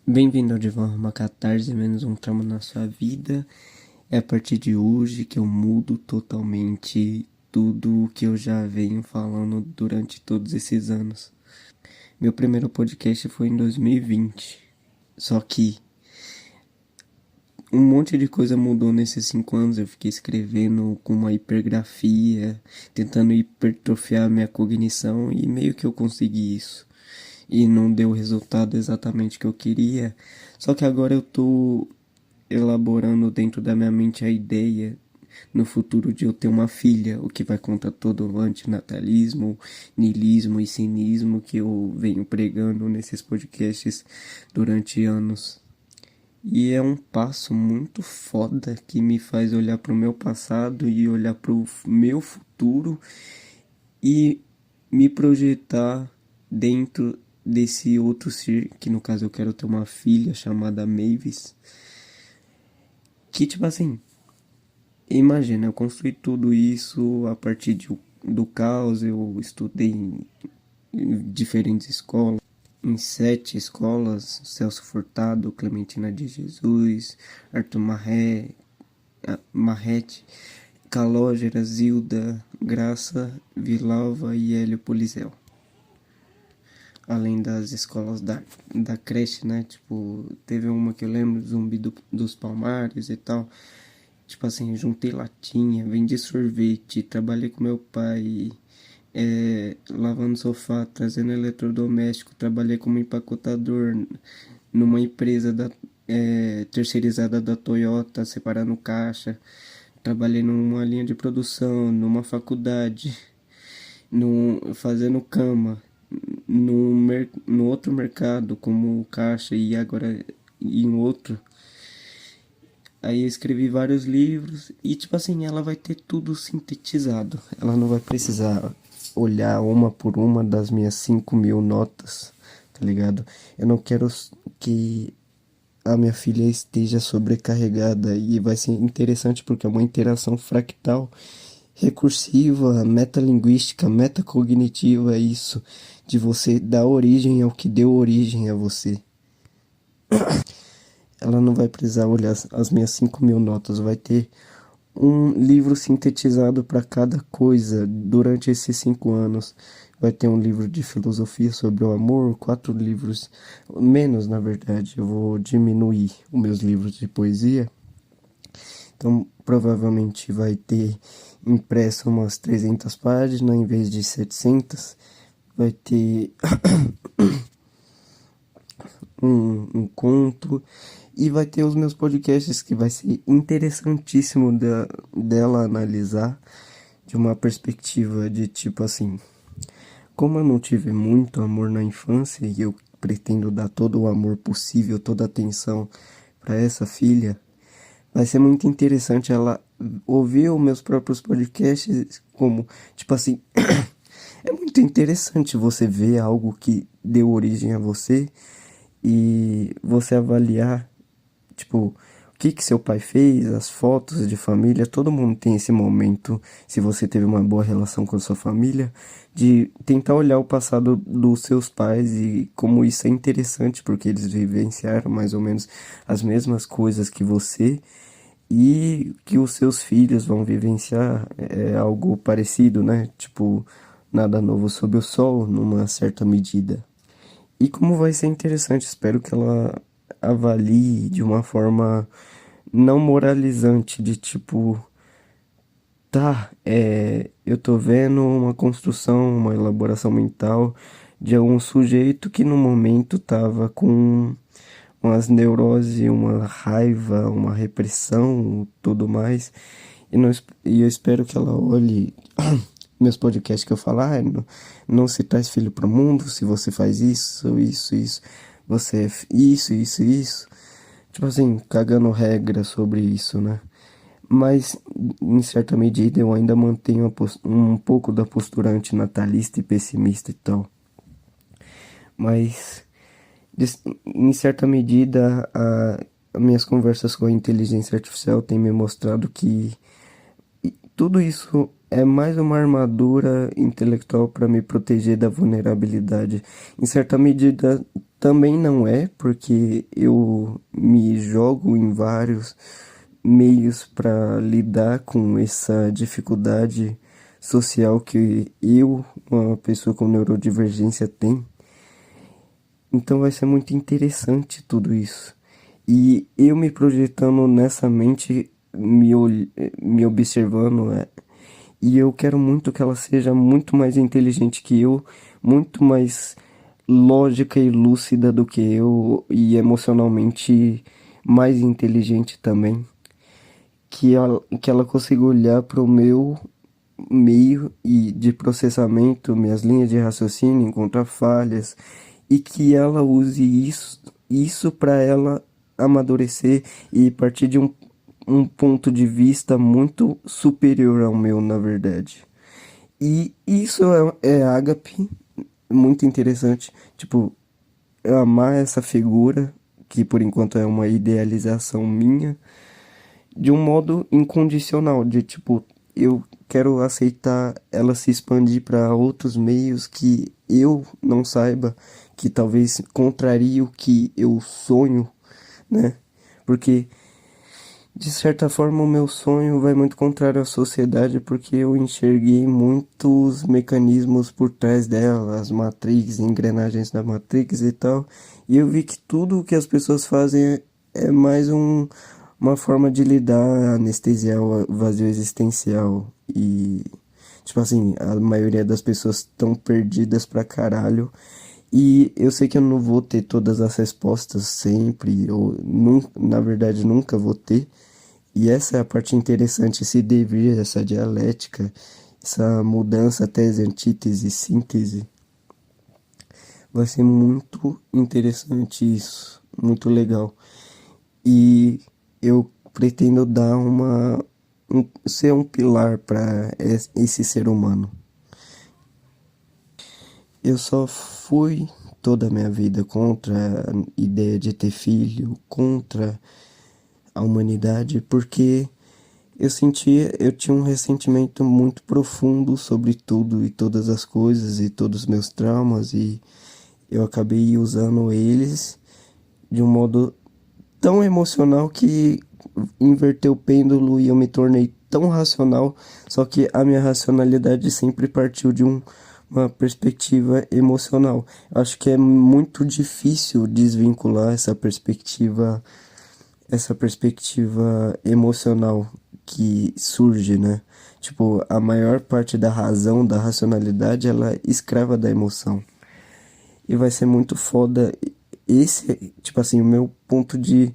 Bem-vindo de volta a uma catarse, menos um trauma na sua vida. É a partir de hoje que eu mudo totalmente tudo o que eu já venho falando durante todos esses anos. Meu primeiro podcast foi em 2020, só que um monte de coisa mudou nesses 5 anos. Eu fiquei escrevendo com uma hipergrafia, tentando hipertrofiar minha cognição e meio que eu consegui isso. E não deu o resultado exatamente que eu queria. Só que agora eu tô elaborando dentro da minha mente a ideia no futuro de eu ter uma filha, o que vai contra todo o antinatalismo, niilismo e cinismo que eu venho pregando nesses podcasts durante anos. E é um passo muito foda que me faz olhar pro meu passado e olhar pro meu futuro e me projetar dentro desse outro ser, que no caso eu quero ter uma filha chamada Mavis, que tipo assim, imagina, eu construí tudo isso a partir do caos. Eu estudei em diferentes escolas, em 7 escolas: Celso Furtado, Clementina de Jesus, Arthur Marrete, Calógera, Zilda, Graça, Villalva e Hélio Polizel. Além das escolas da creche, né? Tipo, teve uma que eu lembro, dos Palmares e tal. Tipo assim, juntei latinha, vendi sorvete, trabalhei com meu pai, lavando sofá, trazendo eletrodoméstico, trabalhei como empacotador numa empresa terceirizada da Toyota, separando caixa, trabalhei numa linha de produção, numa faculdade, fazendo cama, no outro mercado como caixa e agora em outro. Aí eu escrevi vários livros e, tipo assim, ela vai ter tudo sintetizado. Ela não vai precisar olhar uma por uma das minhas 5.000 notas, tá ligado? Eu não quero que a minha filha esteja sobrecarregada, e vai ser interessante porque é uma interação fractal, recursiva, metalinguística, metacognitiva, isso, de você dar origem ao que deu origem a você. Ela não vai precisar olhar as minhas 5.000 notas, vai ter um livro sintetizado para cada coisa durante esses 5 anos. Vai ter um livro de filosofia sobre o amor, 4 livros, menos na verdade, eu vou diminuir os meus livros de poesia. Então provavelmente vai ter impresso umas 300 páginas em vez de 700. Vai ter um conto, e vai ter os meus podcasts que vai ser interessantíssimo dela analisar de uma perspectiva de tipo assim, como eu não tive muito amor na infância e eu pretendo dar todo o amor possível, toda a atenção para essa filha, vai ser muito interessante ela ouvir os meus próprios podcasts como, tipo assim, é muito interessante você ver algo que deu origem a você e você avaliar, tipo, o que seu pai fez, as fotos de família. Todo mundo tem esse momento, se você teve uma boa relação com a sua família, de tentar olhar o passado dos seus pais e como isso é interessante, porque eles vivenciaram mais ou menos as mesmas coisas que você, e que os seus filhos vão vivenciar algo parecido, né? Tipo, nada novo sob o sol, numa certa medida. E como vai ser interessante, espero que ela avalie de uma forma não moralizante, de tipo, tá, eu tô vendo uma construção, uma elaboração mental de algum sujeito que no momento tava com umas neuroses, uma raiva, uma repressão, tudo mais. E eu espero que ela olhe meus podcasts que eu falo, não se traz filho pro mundo se você faz isso, você é isso. Tipo assim, cagando regra sobre isso, né? Mas, em certa medida, eu ainda mantenho um pouco da postura antinatalista e pessimista e tal. Mas, em certa medida, minhas conversas com a inteligência artificial têm me mostrado que tudo isso é mais uma armadura intelectual para me proteger da vulnerabilidade. Em certa medida, também não é, porque eu me jogo em vários meios para lidar com essa dificuldade social que eu, uma pessoa com neurodivergência, tem. Então vai ser muito interessante tudo isso. E eu me projetando nessa mente, me observando, e eu quero muito que ela seja muito mais inteligente que eu, muito mais lógica e lúcida do que eu, e emocionalmente mais inteligente também. Que ela consiga olhar para o meu meio e de processamento, minhas linhas de raciocínio, encontrar falhas e que ela use isso para ela amadurecer e partir de um ponto de vista muito superior ao meu, na verdade. E isso é ágape, muito interessante. Tipo, eu amar essa figura, que por enquanto é uma idealização minha, de um modo incondicional, de tipo, eu quero aceitar ela se expandir para outros meios que eu não saiba, que talvez contrarie o que eu sonho, né? Porque de certa forma o meu sonho vai muito contrário à sociedade, porque eu enxerguei muitos mecanismos por trás dela, as Matrix, engrenagens da Matrix e tal, e eu vi que tudo o que as pessoas fazem é mais uma forma de lidar, anestesiar o vazio existencial. E, tipo assim, a maioria das pessoas estão perdidas pra caralho. E eu sei que eu não vou ter todas as respostas sempre, ou na verdade nunca vou ter. E essa é a parte interessante, esse devir, essa dialética, essa mudança, tese, antítese, síntese. Vai ser muito interessante isso, muito legal. E eu pretendo dar ser um pilar para esse ser humano. Eu só fui toda a minha vida contra a ideia de ter filho, contra a humanidade, porque eu tinha um ressentimento muito profundo sobre tudo e todas as coisas e todos os meus traumas, e eu acabei usando eles de um modo tão emocional que inverteu o pêndulo e eu me tornei tão racional, só que a minha racionalidade sempre partiu de uma perspectiva emocional. Acho que é muito difícil desvincular essa perspectiva emocional que surge, né? Tipo, a maior parte da razão, da racionalidade, ela é escrava da emoção. E vai ser muito foda. Esse, tipo assim, o meu ponto de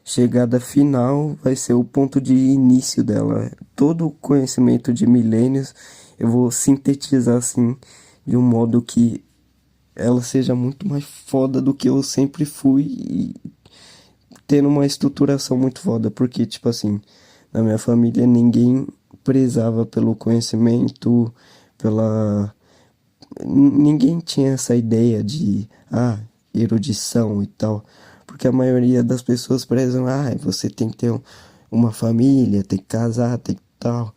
chegada final vai ser o ponto de início dela. Todo o conhecimento de milênios eu vou sintetizar assim, de um modo que ela seja muito mais foda do que eu sempre fui e tendo uma estruturação muito foda. Porque, tipo assim, na minha família ninguém prezava pelo conhecimento, pela ninguém tinha essa ideia de, erudição e tal, porque a maioria das pessoas prezam, você tem que ter uma família, tem que casar, tem que tal,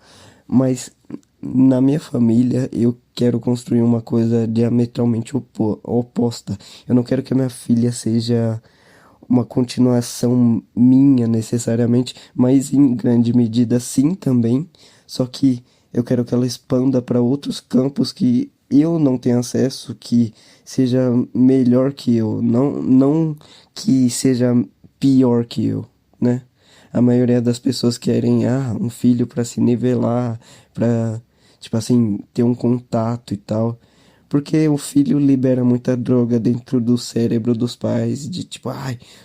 mas na minha família eu quero construir uma coisa diametralmente oposta. Eu não quero que a minha filha seja uma continuação minha necessariamente, mas em grande medida sim também. Só que eu quero que ela expanda para outros campos que eu não tenho acesso, que seja melhor que eu, não que seja pior que eu, né? A maioria das pessoas querem um filho para se nivelar, para tipo assim, ter um contato e tal. Porque o filho libera muita droga dentro do cérebro dos pais, de tipo,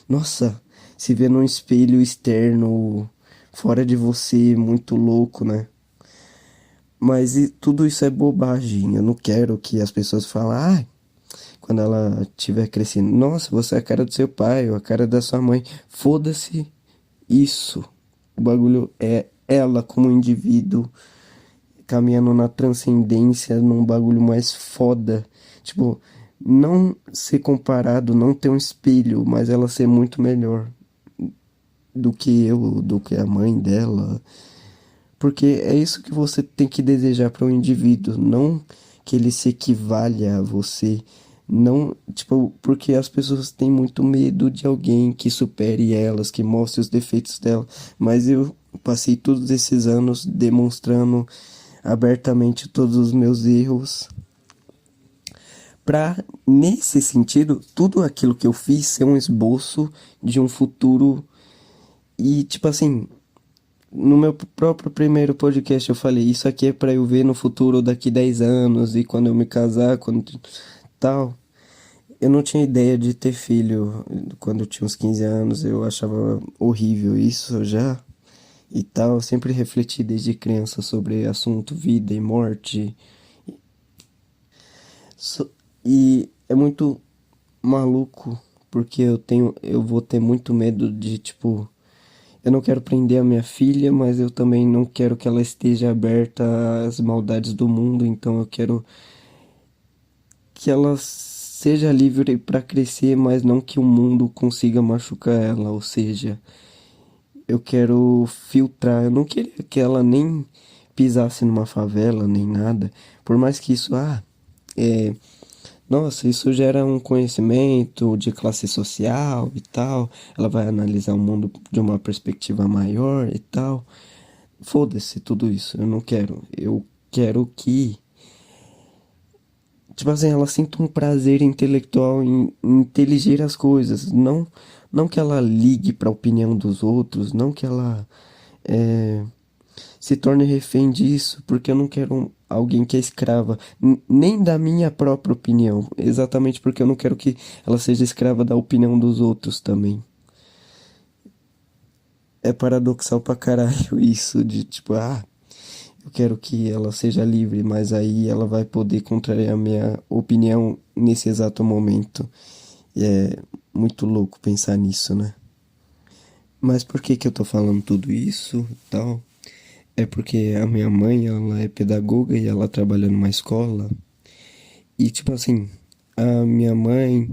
nossa, se vê num espelho externo, fora de você, muito louco, né? Mas tudo isso é bobagem. Eu não quero que as pessoas falem, quando ela estiver crescendo, nossa, você é a cara do seu pai ou a cara da sua mãe. Foda-se isso. O bagulho é ela como indivíduo caminhando na transcendência, num bagulho mais foda. Tipo, não ser comparado, não ter um espelho, mas ela ser muito melhor do que eu, do que a mãe dela. Porque é isso que você tem que desejar para um indivíduo, não que ele se equivalha a você, Não, tipo, porque as pessoas têm muito medo de alguém que supere elas, que mostre os defeitos dela. Mas eu passei todos esses anos demonstrando abertamente todos os meus erros, pra, nesse sentido, tudo aquilo que eu fiz ser um esboço de um futuro. E, tipo assim, no meu próprio primeiro podcast eu falei, isso aqui é pra eu ver no futuro daqui 10 anos e quando eu me casar, quando tal. Eu não tinha ideia de ter filho quando eu tinha uns 15 anos, eu achava horrível isso já e tal. Eu sempre refleti desde criança sobre assunto vida e morte. So- e é muito maluco porque eu vou ter muito medo de, tipo, eu não quero prender a minha filha, mas eu também não quero que ela esteja aberta às maldades do mundo, então eu quero que ela seja livre para crescer, mas não que o mundo consiga machucar ela, ou seja, eu quero filtrar, eu não queria que ela nem pisasse numa favela, nem nada, por mais que isso, é, nossa, isso gera um conhecimento de classe social e tal. Ela vai analisar o mundo de uma perspectiva maior e tal. Foda-se tudo isso, eu não quero. Eu quero que, tipo assim, ela sinta um prazer intelectual em inteligir as coisas. Não que ela ligue para a opinião dos outros, não que ela é, se torne refém disso, porque eu não quero alguém que é escrava, nem da minha própria opinião, exatamente porque eu não quero que ela seja escrava da opinião dos outros também. É paradoxal pra caralho isso de tipo, eu quero que ela seja livre, mas aí ela vai poder contrariar a minha opinião nesse exato momento. E é muito louco pensar nisso, né? Mas por que que eu tô falando tudo isso e tal? É porque a minha mãe, ela é pedagoga e ela trabalha numa escola. E tipo assim, a minha mãe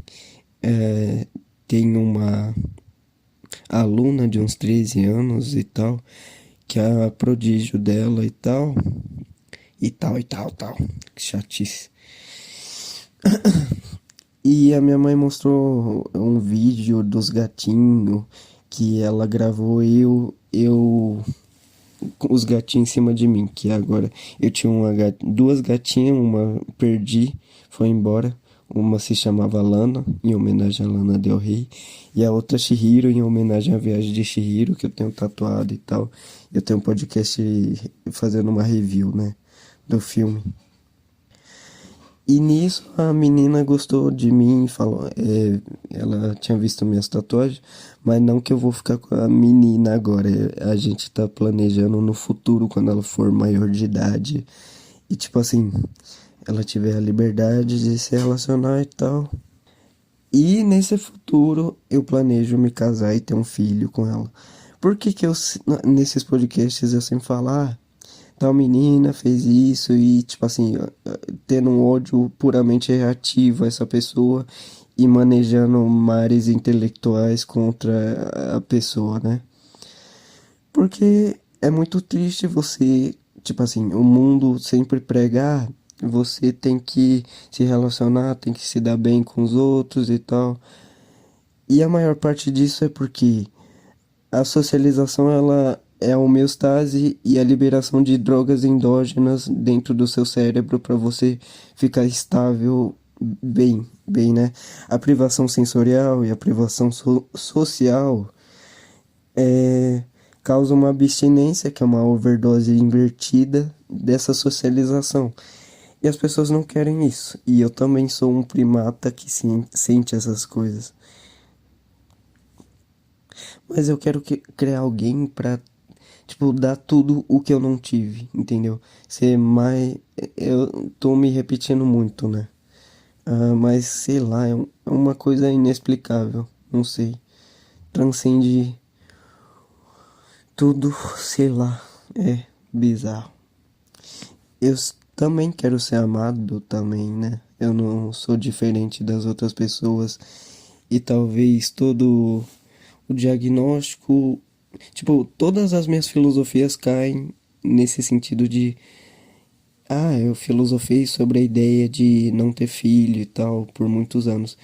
tem uma aluna de uns 13 anos e tal, que é a prodígio dela e tal. E tal, e tal, tal. Que chatice. E a minha mãe mostrou um vídeo dos gatinhos que ela gravou eu com os gatinhos em cima de mim, que agora eu tinha duas gatinhas, uma perdi, foi embora. Uma se chamava Lana, em homenagem a Lana Del Rey, e a outra Chihiro, em homenagem à viagem de Chihiro, que eu tenho tatuado e tal. Eu tenho um podcast fazendo uma review, né, do filme. E nisso a menina gostou de mim, falou, ela tinha visto minhas tatuagens, mas não que eu vou ficar com a menina agora. A gente tá planejando no futuro, quando ela for maior de idade. E tipo assim, ela tiver a liberdade de se relacionar e tal. E nesse futuro eu planejo me casar e ter um filho com ela. Por que que nesses podcasts eu sempre falo, tal menina fez isso e, tipo assim, tendo um ódio puramente reativo a essa pessoa e manejando mares intelectuais contra a pessoa, né? Porque é muito triste você, tipo assim, o mundo sempre pregar, você tem que se relacionar, tem que se dar bem com os outros e tal. E a maior parte disso é porque a socialização ela é a homeostase e a liberação de drogas endógenas dentro do seu cérebro para você ficar estável bem, né? A privação sensorial e a privação social é, causa uma abstinência, que é uma overdose invertida dessa socialização. E as pessoas não querem isso. E eu também sou um primata que sente essas coisas. Mas eu quero criar alguém pra, tipo, dar tudo o que eu não tive, entendeu? Ser mais. Eu tô me repetindo muito, né? Mas sei lá, é uma coisa inexplicável. Não sei. Transcende tudo, sei lá. É bizarro. Também quero ser amado, também, né? Eu não sou diferente das outras pessoas. E talvez todo o diagnóstico. Tipo, todas as minhas filosofias caem nesse sentido de Eu filosofei sobre a ideia de não ter filho e tal por muitos anos.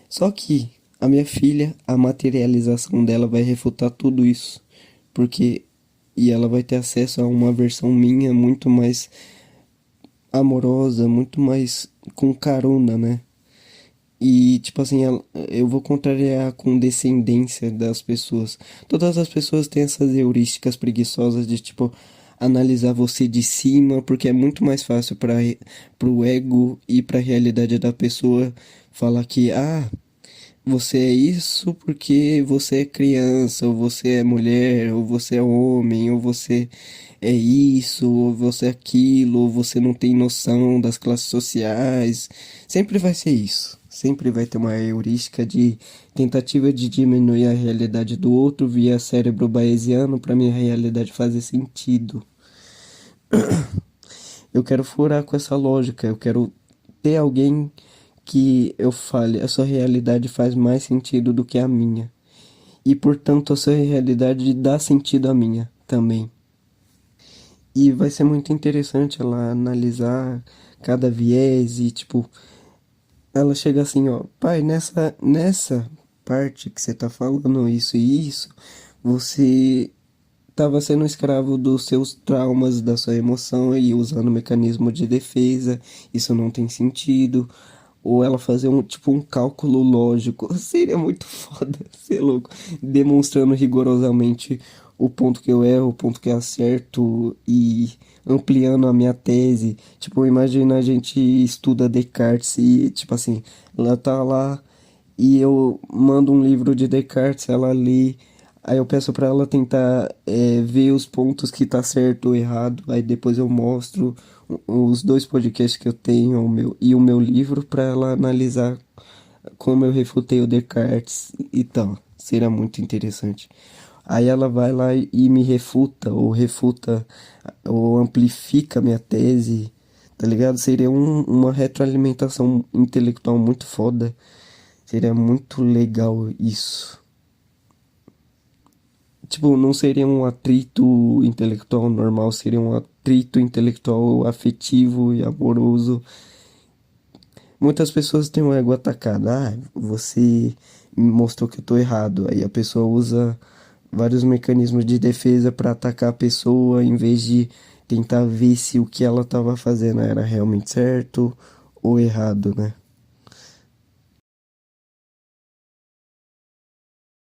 Só que a minha filha, a materialização dela vai refutar tudo isso. Porque e ela vai ter acesso a uma versão minha muito mais amorosa, muito mais com carona, né? E, tipo assim, eu vou contrariar a condescendência das pessoas. Todas as pessoas têm essas heurísticas preguiçosas de, tipo, analisar você de cima, porque é muito mais fácil para pro ego e pra realidade da pessoa falar que, você é isso porque você é criança, ou você é mulher, ou você é homem, ou você é isso, ou você é aquilo, ou você não tem noção das classes sociais. Sempre vai ser isso. Sempre vai ter uma heurística de tentativa de diminuir a realidade do outro via cérebro bayesiano para minha realidade fazer sentido. Eu quero furar com essa lógica, eu quero ter alguém que eu fale, a sua realidade faz mais sentido do que a minha. E portanto a sua realidade dá sentido à minha também. E vai ser muito interessante ela analisar cada viés e tipo, ela chega assim, ó, pai, nessa parte que você tá falando isso e isso, você tava sendo escravo dos seus traumas, da sua emoção e usando o mecanismo de defesa, isso não tem sentido. Ou ela fazer tipo um cálculo lógico. Seria muito foda, ser louco. Demonstrando rigorosamente o ponto que eu erro, o ponto que eu acerto e ampliando a minha tese. Tipo, imagina a gente estuda Descartes e, tipo assim, ela tá lá e eu mando um livro de Descartes, ela lê. Aí eu peço pra ela tentar ver os pontos que tá certo ou errado. Aí depois eu mostro os dois podcasts que eu tenho e o meu livro pra ela analisar como eu refutei o Descartes e tal. Seria muito interessante. Aí ela vai lá e me refuta, ou amplifica minha tese, tá ligado? Seria uma retroalimentação intelectual muito foda. Seria muito legal isso. Tipo, não seria um atrito intelectual normal, seria um atrito intelectual afetivo e amoroso. Muitas pessoas têm um ego atacado. Você me mostrou que eu tô errado. Aí a pessoa usa vários mecanismos de defesa para atacar a pessoa em vez de tentar ver se o que ela estava fazendo era realmente certo ou errado, né?